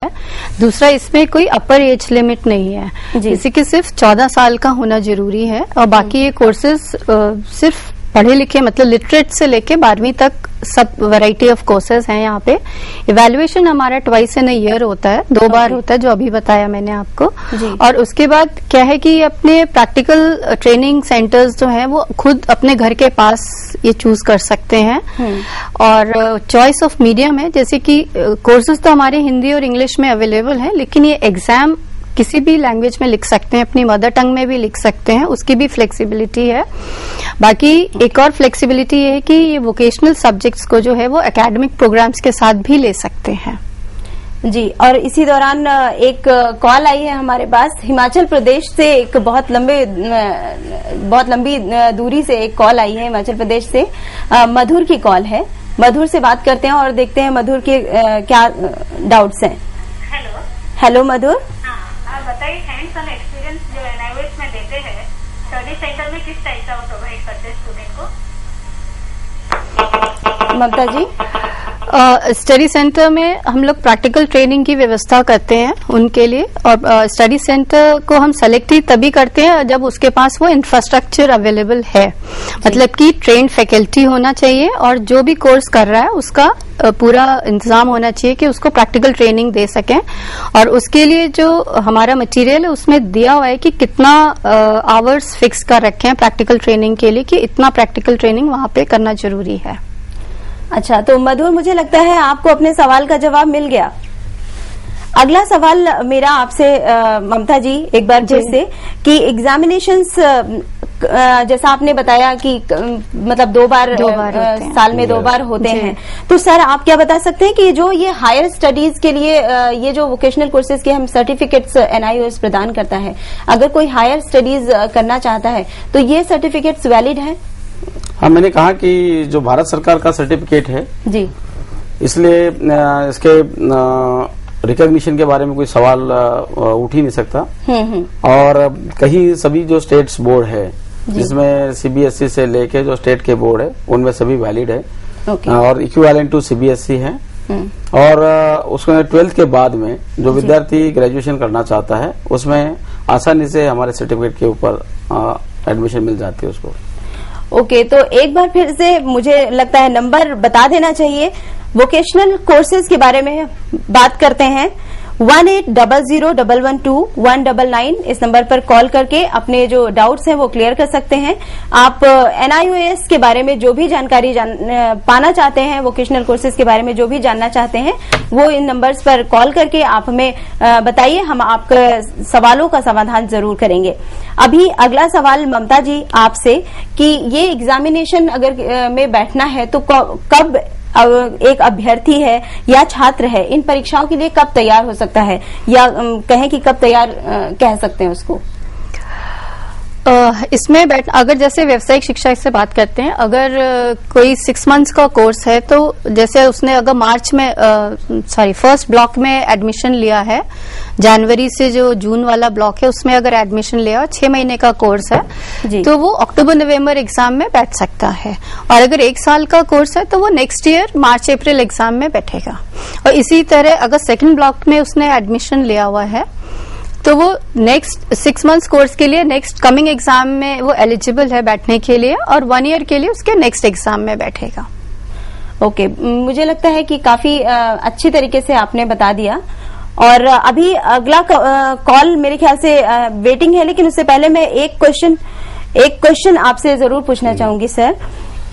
दूसरा, इसमें कोई अपर एज लिमिट नहीं है, इसी की सिर्फ 14 साल का होना जरूरी है। और बाकी ये कोर्सेज सिर्फ पढ़े लिखे मतलब लिटरेट से लेके 12वीं तक सब वैरायटी ऑफ कोर्सेज हैं यहाँ पे। इवैल्यूएशन हमारा ट्वाइस इन अ ईयर होता है, 2 बार होता है, जो अभी बताया मैंने आपको। और उसके बाद क्या है कि अपने प्रैक्टिकल ट्रेनिंग सेंटर्स जो हैं वो खुद अपने घर के पास ये चूज कर सकते हैं। और चॉइस ऑफ मीडियम है, जैसे कि कोर्सेज तो हमारे हिंदी और इंग्लिश में अवेलेबल है, लेकिन ये एग्जाम किसी भी लैंग्वेज में लिख सकते हैं, अपनी मदर टंग में भी लिख सकते हैं, उसकी भी फ्लेक्सिबिलिटी है। बाकी एक और फ्लेक्सिबिलिटी ये है कि ये वोकेशनल सब्जेक्ट्स को जो है वो एकेडमिक प्रोग्राम्स के साथ भी ले सकते हैं। जी, और इसी दौरान एक कॉल आई है हमारे पास हिमाचल प्रदेश से। एक बहुत लंबी दूरी से एक कॉल आई है हिमाचल प्रदेश से। मधुर की कॉल है। मधुर से बात करते हैं और देखते हैं मधुर के क्या डाउट्स हैं। हेलो मधुर, आप बताइए, हैंड्स ऑन एक्सपीरियंस जो एनआईओएस में देते हैं स्टडी सेंटर में किस टाइप का प्रोवाइड करते हैं स्टूडेंट को? ममता जी, स्टडी सेंटर में हम लोग प्रैक्टिकल ट्रेनिंग की व्यवस्था करते हैं उनके लिए। और स्टडी सेंटर को हम सेलेक्ट ही तभी करते हैं जब उसके पास वो इंफ्रास्ट्रक्चर अवेलेबल है, मतलब कि ट्रेन्ड फैकल्टी होना चाहिए और जो भी कोर्स कर रहा है उसका पूरा इंतजाम होना चाहिए कि उसको प्रैक्टिकल ट्रेनिंग दे सकें। और उसके लिए जो हमारा मटेरियल है उसमें दिया हुआ है कि कितना आवर्स फिक्स कर रखे हैं प्रैक्टिकल ट्रेनिंग के लिए, कि इतना प्रैक्टिकल ट्रेनिंग वहां पे करना जरूरी है। अच्छा, तो मधुर, मुझे लगता है आपको अपने सवाल का जवाब मिल गया। अगला सवाल मेरा आपसे ममता जी एक बार फिर से कि एग्जामिनेशंस जैसा आपने बताया कि मतलब 2 बार साल में 2 बार होते हैं, तो सर आप क्या बता सकते हैं कि जो ये हायर स्टडीज के लिए ये जो वोकेशनल कोर्सेज के हम सर्टिफिकेट्स एनआईओएस प्रदान करता है, अगर कोई हायर स्टडीज करना चाहता है तो ये सर्टिफिकेट्स वैलिड है? हाँ, मैंने कहा कि जो भारत सरकार का सर्टिफिकेट है जी, इसलिए इसके रिकॉग्निशन के बारे में कोई सवाल उठ ही नहीं सकता। और कहीं सभी जो स्टेट्स बोर्ड है जिसमें सीबीएसई से लेके जो स्टेट के बोर्ड है उनमें सभी वैलिड है और इक्विवेलेंट टू सीबीएसई है। और उसमें 12th के बाद में जो विद्यार्थी ग्रेजुएशन करना चाहता है उसमें आसानी से हमारे सर्टिफिकेट के ऊपर एडमिशन मिल जाती है उसको। ओके, तो एक बार फिर से मुझे लगता है नंबर बता देना चाहिए। वोकेशनल कोर्सेज के बारे में बात करते हैं। 1800112199 इस नंबर पर कॉल करके अपने जो डाउट्स हैं वो क्लियर कर सकते हैं। आप एनआईओएस के बारे में जो भी जानकारी पाना चाहते हैं, वोकेशनल कोर्सेज के बारे में जो भी जानना चाहते हैं, वो इन नंबर्स पर कॉल करके आप हमें बताइए, हम आपके सवालों का समाधान जरूर करेंगे। अभी अगला सवाल ममता जी आपसे कि ये एग्जामिनेशन अगर में बैठना है तो कब एक अभ्यर्थी है या छात्र है इन परीक्षाओं के लिए कब तैयार हो सकता है, या कहें कि कब तैयार कह सकते हैं उसको? इसमें अगर जैसे व्यावसायिक शिक्षा से बात करते हैं, अगर कोई 6 मंथ्स का कोर्स है तो जैसे उसने अगर मार्च में फर्स्ट ब्लॉक में एडमिशन लिया है, जनवरी से जो जून वाला ब्लॉक है उसमें अगर एडमिशन लिया, 6 महीने का कोर्स है तो वो अक्टूबर नवंबर एग्जाम में बैठ सकता है। और अगर 1 साल का कोर्स है तो वो नेक्स्ट ईयर मार्च अप्रैल एग्जाम में बैठेगा। और इसी तरह अगर सेकेंड ब्लॉक में उसने एडमिशन लिया हुआ है तो वो नेक्स्ट 6 मंथ्स कोर्स के लिए नेक्स्ट कमिंग एग्जाम में वो एलिजिबल है बैठने के लिए, और 1 ईयर के लिए उसके नेक्स्ट एग्जाम में बैठेगा। ओके, मुझे लगता है कि काफी अच्छी तरीके से आपने बता दिया। और अभी अगला कॉल मेरे ख्याल से वेटिंग है, लेकिन उससे पहले मैं एक क्वेश्चन आपसे जरूर पूछना चाहूंगी सर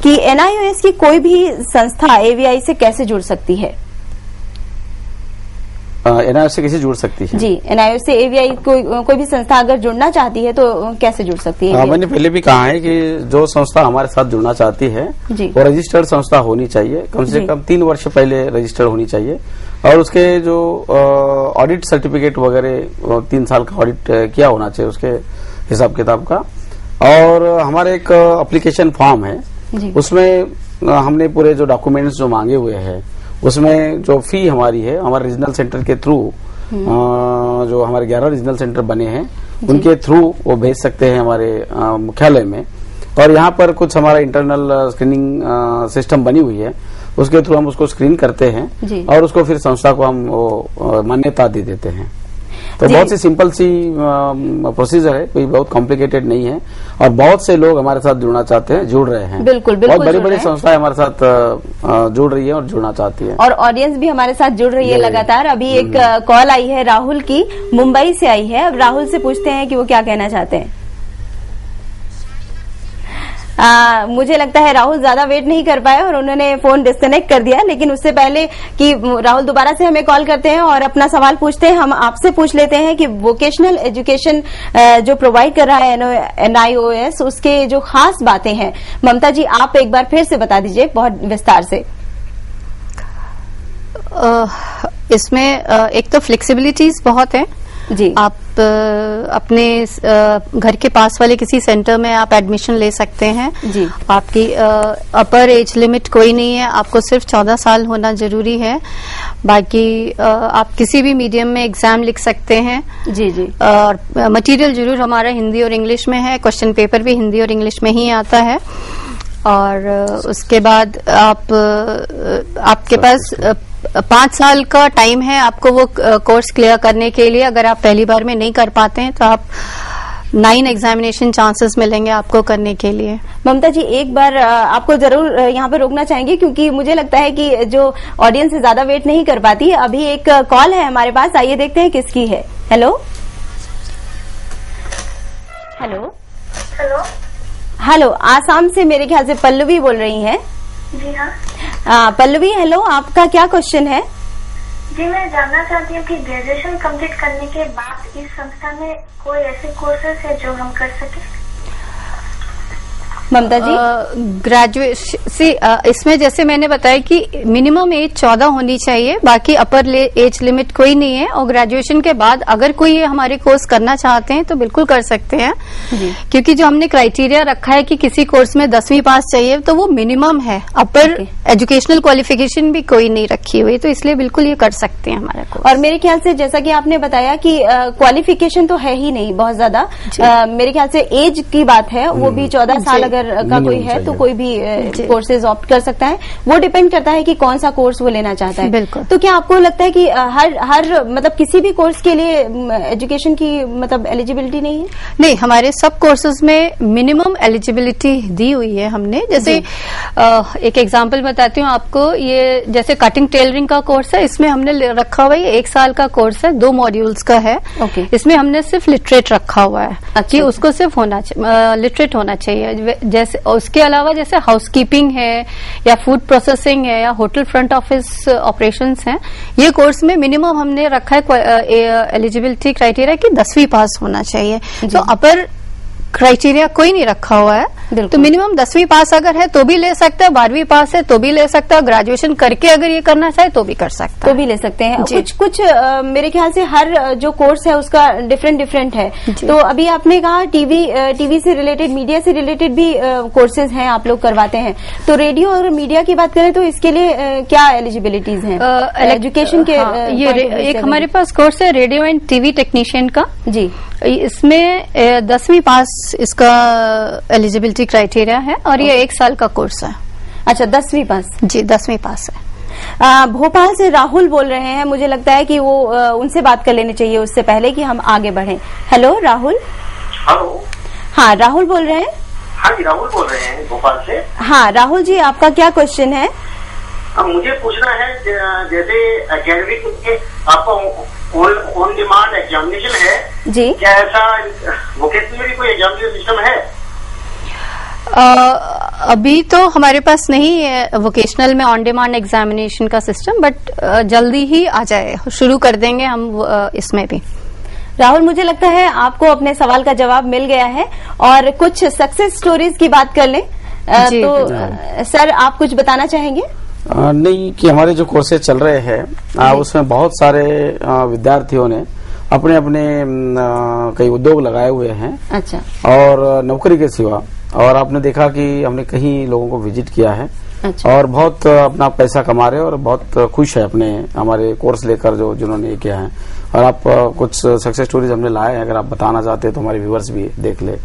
कि एनआईओएस की कोई भी संस्था एवीआई से कैसे जुड़ सकती है? एनआईओएस से कैसे जुड़ सकती है? जी, एनआईओएस से एवीआई कोई भी संस्था अगर जुड़ना चाहती है तो कैसे जुड़ सकती है? मैंने पहले भी कहा है कि जो संस्था हमारे साथ जुड़ना चाहती है वो रजिस्टर्ड संस्था होनी चाहिए, कम से कम 3 वर्ष पहले रजिस्टर्ड होनी चाहिए, और उसके जो ऑडिट सर्टिफिकेट वगैरह 3 साल का ऑडिट किया होना चाहिए उसके हिसाब किताब का। और हमारे एक एप्लीकेशन फॉर्म है, उसमें हमने पूरे जो डॉक्यूमेंट्स जो मांगे हुए हैं उसमें जो फी हमारी है, हमारे रीजनल सेंटर के थ्रू जो हमारे 11 रीजनल सेंटर बने हैं उनके थ्रू वो भेज सकते हैं हमारे मुख्यालय में। और यहाँ पर कुछ हमारा इंटरनल स्क्रीनिंग सिस्टम बनी हुई है, उसके थ्रू हम उसको स्क्रीन करते हैं और उसको फिर संस्था को हम मान्यता दे देते हैं। तो बहुत सी सिंपल सी प्रोसीजर है, कोई बहुत कॉम्प्लिकेटेड नहीं है और बहुत से लोग हमारे साथ जुड़ना चाहते हैं, जुड़ रहे हैं। बिल्कुल बिल्कुल, बहुत बड़ी बड़ी संस्थाएं हमारे साथ जुड़ रही है और जुड़ना चाहती है, और ऑडियंस भी हमारे साथ जुड़ रही है लगातार। अभी एक कॉल आई है राहुल की, मुंबई से आई है। अब राहुल से पूछते हैं कि वो क्या कहना चाहते हैं। मुझे लगता है राहुल ज्यादा वेट नहीं कर पाए और उन्होंने फोन डिस्कनेक्ट कर दिया, लेकिन उससे पहले कि राहुल दोबारा से हमें कॉल करते हैं और अपना सवाल पूछते हैं, हम आपसे पूछ लेते हैं कि वोकेशनल एजुकेशन जो प्रोवाइड कर रहा है NIOS, उसके जो खास बातें हैं, ममता जी आप एक बार फिर से बता दीजिए बहुत विस्तार से। इसमें एक तो फ्लेक्सिबिलिटीज बहुत है जी। आप अपने घर के पास वाले किसी सेंटर में आप एडमिशन ले सकते हैं जी। आपकी अपर एज लिमिट कोई नहीं है, आपको सिर्फ 14 साल होना जरूरी है। बाकी आप किसी भी मीडियम में एग्जाम लिख सकते हैं जी जी। और मटेरियल जरूर हमारा हिंदी और इंग्लिश में है, क्वेश्चन पेपर भी हिंदी और इंग्लिश में ही आता है। और उसके बाद आपके पास 5 साल का टाइम है आपको वो कोर्स क्लियर करने के लिए। अगर आप पहली बार में नहीं कर पाते हैं तो आप 9 एग्जामिनेशन चांसेस मिलेंगे आपको करने के लिए। ममता जी एक बार आपको जरूर यहाँ पे रोकना चाहेंगे, क्योंकि मुझे लगता है कि जो ऑडियंस है ज्यादा वेट नहीं कर पाती। अभी एक कॉल है हमारे पास, आइए देखते हैं किसकी है। Hello hello hello hello, Assam से मेरे ख्याल से पल्लवी बोल रही हैं। जी हाँ। पल्लवी हेलो, आपका क्या क्वेश्चन है? जी मैं जानना चाहती हूँ कि ग्रेजुएशन कंप्लीट करने के बाद इस संस्था में कोई ऐसे कोर्सेज है जो हम कर सके? ममता जी ग्रेजुएशन इसमें जैसे मैंने बताया कि मिनिमम एज 14 होनी चाहिए, बाकी अपर एज लिमिट कोई नहीं है। और ग्रेजुएशन के बाद अगर कोई ये हमारे कोर्स करना चाहते हैं तो बिल्कुल कर सकते हैं जी। क्योंकि जो हमने क्राइटेरिया रखा है कि किसी कोर्स में 10वीं पास चाहिए तो वो मिनिमम है, अपर एजुकेशनल क्वालिफिकेशन भी कोई नहीं रखी हुई, तो इसलिए बिल्कुल ये कर सकते हैं हमारा कोर्स। और मेरे ख्याल से जैसा कि आपने बताया कि क्वालिफिकेशन तो है ही नहीं बहुत ज्यादा, मेरे ख्याल से एज की बात है, वो भी 14 साल अगर का कोई है तो कोई भी कोर्सेज ऑप्ट कर सकता है। वो डिपेंड करता है कि कौन सा कोर्स वो लेना चाहता है। बिल्कुल। तो क्या आपको लगता है कि हर मतलब किसी भी कोर्स के लिए एजुकेशन की मतलब एलिजिबिलिटी नहीं है? नहीं, हमारे सब कोर्सेज में मिनिमम एलिजिबिलिटी दी हुई है हमने। जैसे एक एग्जांपल बताती हूँ आपको, ये जैसे कटिंग टेलरिंग का कोर्स है, इसमें हमने रखा हुआ है 1 साल का कोर्स है, 2 मॉड्यूल्स का है। इसमें हमने सिर्फ लिटरेट रखा हुआ है कि उसको सिर्फ लिटरेट होना चाहिए। जैसे उसके अलावा जैसे हाउसकीपिंग है या फूड प्रोसेसिंग है या होटल फ्रंट ऑफिस ऑपरेशंस हैं, ये कोर्स में मिनिमम हमने रखा है एलिजिबिलिटी क्राइटेरिया कि 10वीं पास होना चाहिए। तो अपर क्राइटेरिया कोई नहीं रखा हुआ है, तो मिनिमम 10वीं पास अगर है तो भी ले सकता है, 12वीं पास है तो भी ले सकता है, ग्रेजुएशन करके अगर ये करना चाहे तो भी कर सकता है, तो भी ले सकते हैं। कुछ मेरे ख्याल से हर जो कोर्स है उसका डिफरेंट है। तो अभी आपने कहा टीवी से रिलेटेड, मीडिया से रिलेटेड भी कोर्सेज हैं आप लोग करवाते हैं, तो रेडियो और मीडिया की बात करें तो इसके लिए क्या एलिजिबिलिटीज हैं एजुकेशन के? ये एक हमारे पास कोर्स है रेडियो एंड टीवी टेक्नीशियन का जी, इसमें 10वीं पास इसका एलिजिबिलिटी क्राइटेरिया है और ये 1 साल का कोर्स है। अच्छा, 10वीं पास? जी, 10वीं पास है। भोपाल से राहुल बोल रहे हैं, मुझे लगता है कि वो उनसे बात कर लेनी चाहिए उससे पहले कि हम आगे बढ़ें। हेलो राहुल। हेलो। हाँ, राहुल बोल रहे हैं? हाँ जी, राहुल बोल रहे हैं भोपाल से। हाँ राहुल जी, आपका क्या क्वेश्चन है? मुझे पूछना है जैसे अकेडमिक में आपका ऑन डिमांड एग्जामिनेशन है जी, क्या ऐसा वोकेशनल में भी कोई एग्जामिनेशन सिस्टम है? अभी तो हमारे पास नहीं है वोकेशनल में ऑन डिमांड एग्जामिनेशन का सिस्टम, बट जल्दी ही आ जाए, शुरू कर देंगे हम इसमें भी। राहुल, मुझे लगता है आपको अपने सवाल का जवाब मिल गया है और कुछ सक्सेस स्टोरीज की बात कर लें तो सर आप कुछ बताना चाहेंगे? नहीं, कि हमारे जो कोर्सेज चल रहे हैं उसमें बहुत सारे विद्यार्थियों ने अपने अपने कई उद्योग लगाए हुए हैं। अच्छा। और नौकरी के सिवा, और आपने देखा कि हमने कहीं लोगों को विजिट किया है। अच्छा। और बहुत अपना पैसा कमा रहे हैं और बहुत खुश है अपने हमारे कोर्स लेकर जो जिन्होंने ये किया है। और आप कुछ सक्सेस स्टोरीज हमने लाए हैं, अगर आप बताना चाहते हैं तो हमारे व्यूअर्स भी देख ले।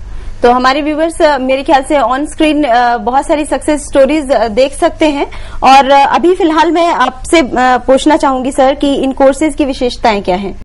तो हमारे व्यूवर्स मेरे ख्याल से ऑन स्क्रीन बहुत सारी सक्सेस स्टोरीज देख सकते हैं। और अभी फिलहाल मैं आपसे पूछना चाहूंगी सर कि इन कोर्सेज की विशेषताएं क्या हैं?